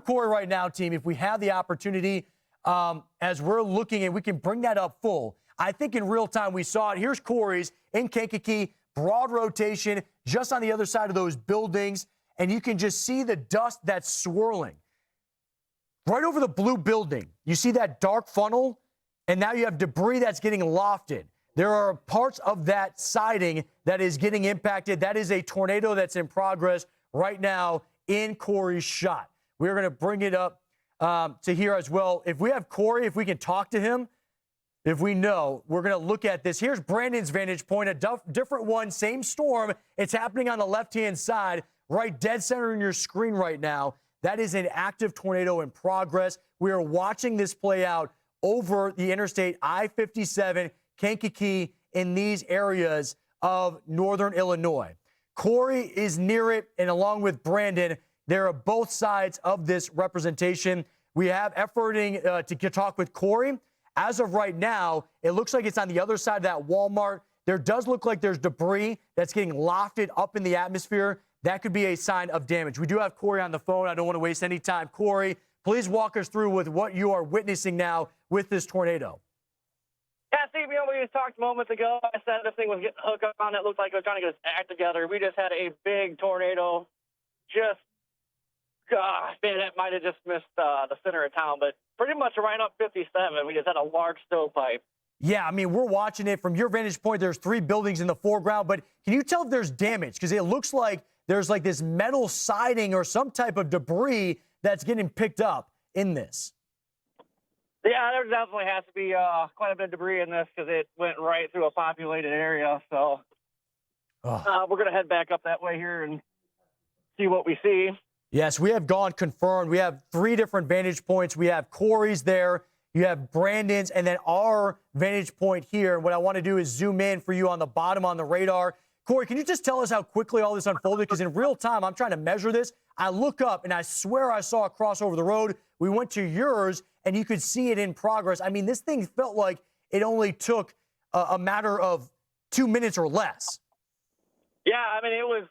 Corey right now, team, if we have the opportunity, as we're looking, and we can bring that up full. I think in real time we saw it. Here's Corey's in Kankakee, broad rotation, just on the other side of those buildings, and you can just see the dust that's swirling. Right over the blue building, you see that dark funnel, and now you have debris that's getting lofted. There are parts of that siding that is getting impacted. That is a tornado that's in progress right now in Corey's shot. We're going to bring it up to here as well. If we have Corey, if we can talk to him, if we know, we're going to look at this. Here's Brandon's vantage point, a different one, same storm. It's happening on the left-hand side, right dead center in your screen right now. That is an active tornado in progress. We are watching this play out over the interstate I-57, Kankakee, in these areas of northern Illinois. Corey is near it, and along with Brandon, they're on both sides of this representation. We have efforting to talk with Corey. As of right now, it looks like it's on the other side of that Walmart. There does look like there's debris that's getting lofted up in the atmosphere. That could be a sign of damage. We do have Corey on the phone. I don't want to waste any time. Corey, please walk us through with what you are witnessing now with this tornado. Yeah, Steve, we just talked moments ago. I said this thing was getting hooked up on. It looked like it was trying to get its act together. We just had a big tornado. Gosh, man, that might have just missed the center of town, but pretty much right up 57. We just had a large stovepipe. Yeah, I mean, we're watching it from your vantage point. There's 3 buildings in the foreground, but can you tell if there's damage? Because it looks like there's like this metal siding or some type of debris that's getting picked up in this. Yeah, there definitely has to be quite a bit of debris in this because it went right through a populated area. So we're going to head back up that way here and see what we see. Yes, we have gone confirmed. We have 3 different vantage points. We have Corey's there. You have Brandon's, and then our vantage point here. What I want to do is zoom in for you on the bottom on the radar. Corey, can you just tell us how quickly all this unfolded? Because in real time, I'm trying to measure this. I look up, and I swear I saw a cross over the road. We went to yours, and you could see it in progress. I mean, this thing felt like it only took a matter of 2 minutes or less. Yeah, I mean, it was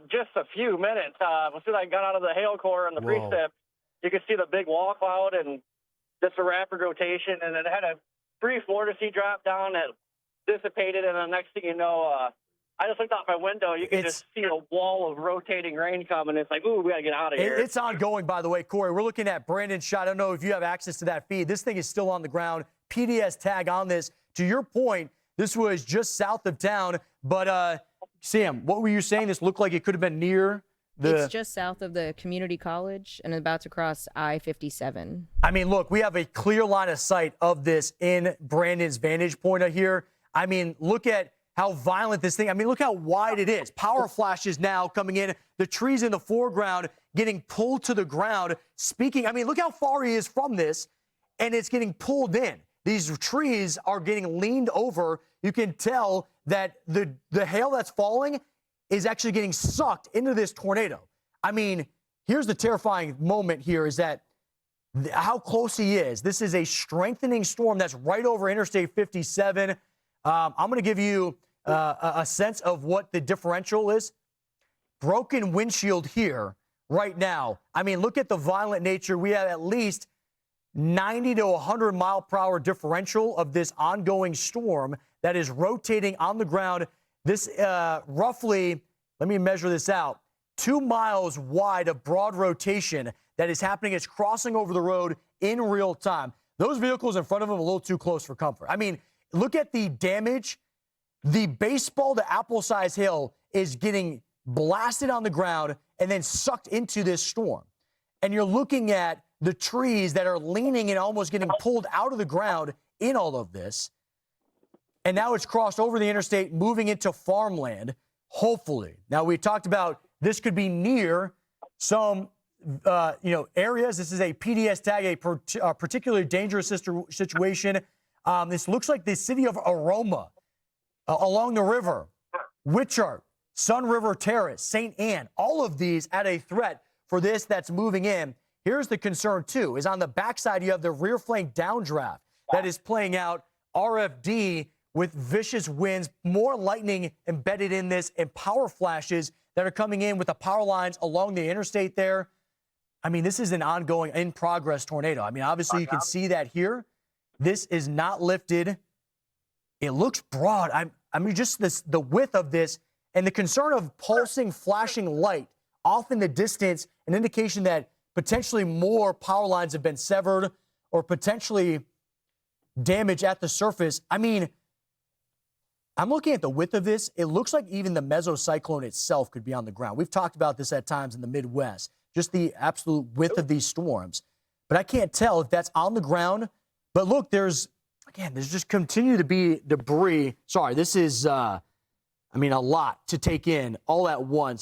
just a few minutes. As soon as I got out of the hail core and the precip, you could see the big wall cloud and just a rapid rotation, and it had a brief vortice drop down that dissipated, and the next thing you know, I just looked out my window. You can just see a wall of rotating rain coming. It's like, ooh, we got to get out of here. It's ongoing, by the way, Corey. We're looking at Brandon's shot. I don't know if you have access to that feed. This thing is still on the ground. PDS tag on this. To your point, this was just south of town. But, Sam, what were you saying? This looked like it could have been near the... It's just south of the community college and about to cross I-57. I mean, look, we have a clear line of sight of this in Brandon's vantage point here. I mean, look at how violent this thing, I mean, look how wide it is. Power flashes now coming in. The trees in the foreground getting pulled to the ground. I mean, look how far he is from this, and it's getting pulled in. These trees are getting leaned over. You can tell that the hail that's falling is actually getting sucked into this tornado. I mean, here's the terrifying moment here is that how close he is. This is a strengthening storm that's right over Interstate 57. I'm going to give you a sense of what the differential is. Broken windshield here right now. I mean, look at the violent nature. We have at least 90 to 100 mile per hour differential of this ongoing storm that is rotating on the ground. This roughly, let me measure this out, 2 miles wide of broad rotation that is happening. It's crossing over the road in real time. Those vehicles in front of them are a little too close for comfort. I mean, look at the damage. The baseball to apple-sized hail is getting blasted on the ground and then sucked into this storm. And you're looking at the trees that are leaning and almost getting pulled out of the ground in all of this. And now it's crossed over the interstate, moving into farmland, hopefully. Now, we talked about this could be near some areas. This is a PDS tag, a particularly dangerous situation. This looks like the city of Aroma along the river, Witchart, Sun River Terrace, St. Anne, all of these at a threat for this that's moving in. Here's the concern, too, is on the backside, you have the rear flank downdraft that is playing out RFD with vicious winds, more lightning embedded in this, and power flashes that are coming in with the power lines along the interstate there. I mean, this is an ongoing, in progress tornado. I mean, obviously you can see that here. This is not lifted. It looks broad. I mean, just the width of this and the concern of pulsing, flashing light off in the distance, an indication that potentially more power lines have been severed or potentially damage at the surface. I mean, I'm looking at the width of this. It looks like even the mesocyclone itself could be on the ground. We've talked about this at times in the Midwest, just the absolute width of these storms. But I can't tell if that's on the ground. But look, there's just continue to be debris. Sorry, this is, a lot to take in all at once.